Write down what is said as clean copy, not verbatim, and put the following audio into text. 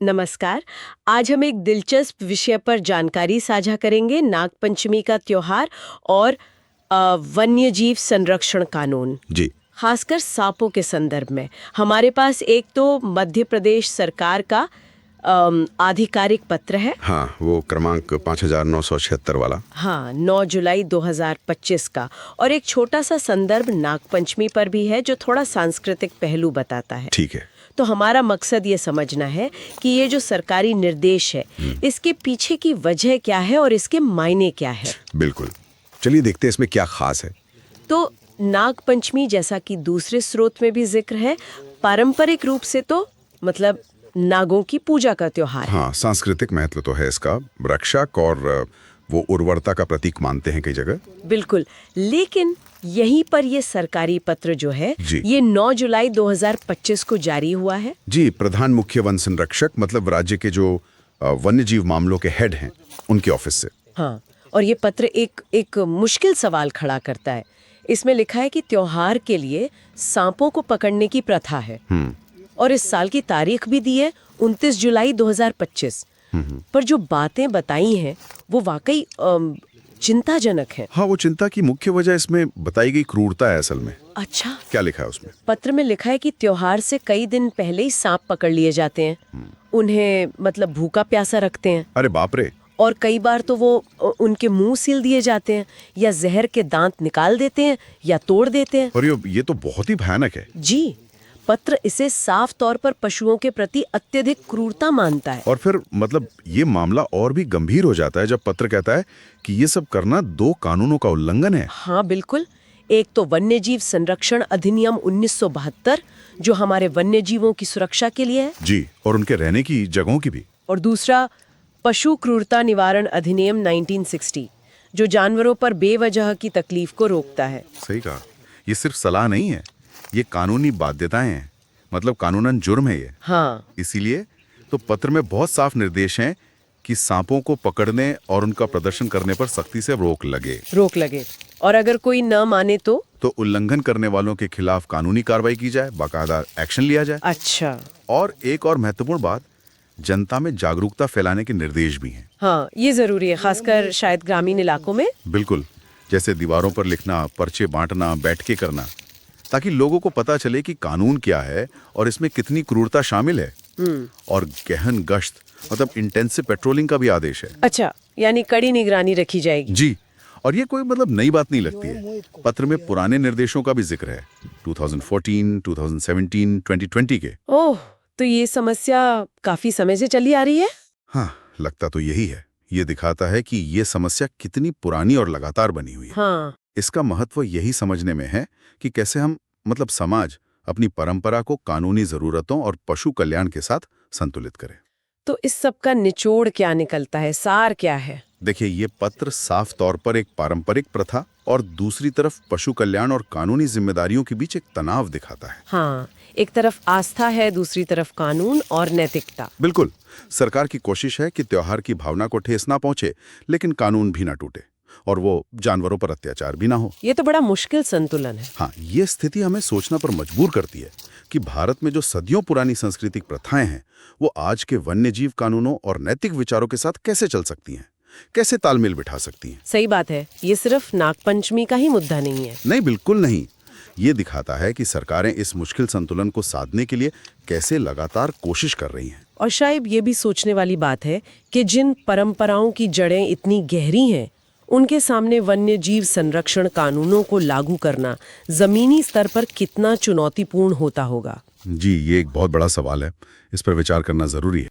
नमस्कार। आज हम एक दिलचस्प विषय पर जानकारी साझा करेंगे, नागपंचमी का त्योहार और वन्यजीव संरक्षण कानून। जी। खासकर सांपों के संदर्भ में हमारे पास एक तो मध्य प्रदेश सरकार का आधिकारिक पत्र है। हाँ, वो क्रमांक 5976 वाला। हाँ, 9 जुलाई 2025 का। और एक छोटा सा संदर्भ नागपंचमी पर भी है जो थोड़ा सांस्कृतिक पहलू बताता है। ठीक है। तो हमारा मकसद ये समझना है कि ये जो सरकारी निर्देश है इसके पीछे की वजह क्या है और इसके मायने क्या है। बिल्कुल, चलिए देखते हैं इसमें क्या खास है। तो नागपंचमी, जैसा कि दूसरे स्रोत में भी जिक्र है, पारंपरिक रूप से तो मतलब नागों की पूजा का त्योहार है। हाँ, सांस्कृतिक महत्व तो है इसका। रक्षक और वो उर्वरता का प्रतीक मानते हैं कई जगह। बिल्कुल, लेकिन यहीं पर ये सरकारी पत्र जो है जी। ये 9 जुलाई 2025 को जारी हुआ है। जी, प्रधान मुख्य वन संरक्षक मतलब राज्य के जो वन्यजीव मामलों के हेड हैं, उनके ऑफिस से। हाँ, और ये पत्र एक मुश्किल सवाल खड़ा करता है। इसमें लिखा है कि त्योहार के लिए सांपों को पकड़ने की प्रथा है और इस साल की तारीख भी दी है 29 जुलाई 2025। पर जो बातें बताई हैं वो वाकई चिंताजनक है। हाँ, वो चिंता की मुख्य वजह इसमें बताई गई क्रूरता है असल में। अच्छा, क्या लिखा है उसमें? पत्र में लिखा है कि त्योहार से कई दिन पहले ही सांप पकड़ लिए जाते हैं। उन्हें मतलब भूखा प्यासा रखते हैं। अरे बाप रे। और कई बार तो वो उनके मुंह सील दिए जाते हैं या जहर के दांत निकाल देते हैं या तोड़ देते हैं। और ये तो बहुत ही भयानक है। जी, पत्र इसे साफ तौर पर पशुओं के प्रति अत्यधिक क्रूरता मानता है। और फिर मतलब ये मामला और भी गंभीर हो जाता है जब पत्र कहता है कि ये सब करना 2 कानूनों का उल्लंघन है। हाँ बिल्कुल, एक तो वन्यजीव संरक्षण अधिनियम 1972 जो हमारे वन्यजीवों की सुरक्षा के लिए है। जी, और उनके रहने की जगहों की भी। और दूसरा पशु क्रूरता निवारण अधिनियम 1960 जो जानवरों पर बेवजह की तकलीफ को रोकता है। सही कहा, ये सिर्फ सलाह नहीं है, ये कानूनी बाध्यताएं हैं, मतलब कानूनन जुर्म है ये। हाँ, इसीलिए तो पत्र में बहुत साफ निर्देश हैं कि सांपों को पकड़ने और उनका प्रदर्शन करने पर सख्ती से रोक लगे। और अगर कोई न माने तो उल्लंघन करने वालों के खिलाफ कानूनी कार्रवाई की जाए, बाकायदा एक्शन लिया जाए। अच्छा। और एक और महत्वपूर्ण बात, जनता में जागरूकता फैलाने के निर्देश भी हैं। हाँ, ये जरूरी है, खासकर शायद ग्रामीण इलाकों में। बिल्कुल, जैसे दीवारों पर लिखना, पर्चे बांटना, बैठकें करना, ताकि लोगों को पता चले कि कानून क्या है और इसमें कितनी क्रूरता शामिल है। और गहन गश्त मतलब इंटेंसिव पेट्रोलिंग का भी आदेश है। अच्छा, यानी कड़ी निगरानी रखी जाएगी। जी, और ये कोई मतलब नई बात नहीं लगती है। पत्र में पुराने निर्देशों का भी जिक्र है, 2014, 2017, 2020 के। ओह, तो ये समस्या काफी समय से चली आ रही है। हाँ, लगता तो यही है। ये दिखाता है कि ये समस्या कितनी पुरानी और लगातार बनी हुई है। हाँ, इसका महत्व यही समझने में है कि कैसे हम मतलब समाज अपनी परंपरा को कानूनी जरूरतों और पशु कल्याण के साथ संतुलित करें। तो इस सब का निचोड़ क्या निकलता है, सार क्या है? देखिए, ये पत्र साफ तौर पर एक पारंपरिक प्रथा और दूसरी तरफ पशु कल्याण और कानूनी जिम्मेदारियों के बीच एक तनाव दिखाता है। हाँ, एक तरफ आस्था है, दूसरी तरफ कानून और नैतिकता। बिल्कुल, सरकार की कोशिश है कि त्योहार की भावना को ठेस ना पहुंचे, लेकिन कानून भी ना टूटे और वो जानवरों पर अत्याचार भी ना हो। ये तो बड़ा मुश्किल संतुलन है। हाँ, ये स्थिति हमें सोचना पर मजबूर करती है कि भारत में जो सदियों पुरानी सांस्कृतिक प्रथाएं हैं वो आज के वन्यजीव कानूनों और नैतिक विचारों के साथ कैसे चल सकती हैं, कैसे तालमेल बिठा सकती हैं। सही बात है, ये सिर्फ नागपंचमी का ही मुद्दा नहीं है। नहीं, बिल्कुल नहीं। ये दिखाता है कि सरकारें इस मुश्किल संतुलन को साधने के लिए कैसे लगातार कोशिश कर रही हैं। और शायद ये भी सोचने वाली बात है कि जिन परंपराओं की जड़ें इतनी गहरी हैं उनके सामने वन्यजीव संरक्षण कानूनों को लागू करना जमीनी स्तर पर कितना चुनौतीपूर्ण होता होगा। जी, ये एक बहुत बड़ा सवाल है, इस पर विचार करना जरूरी है।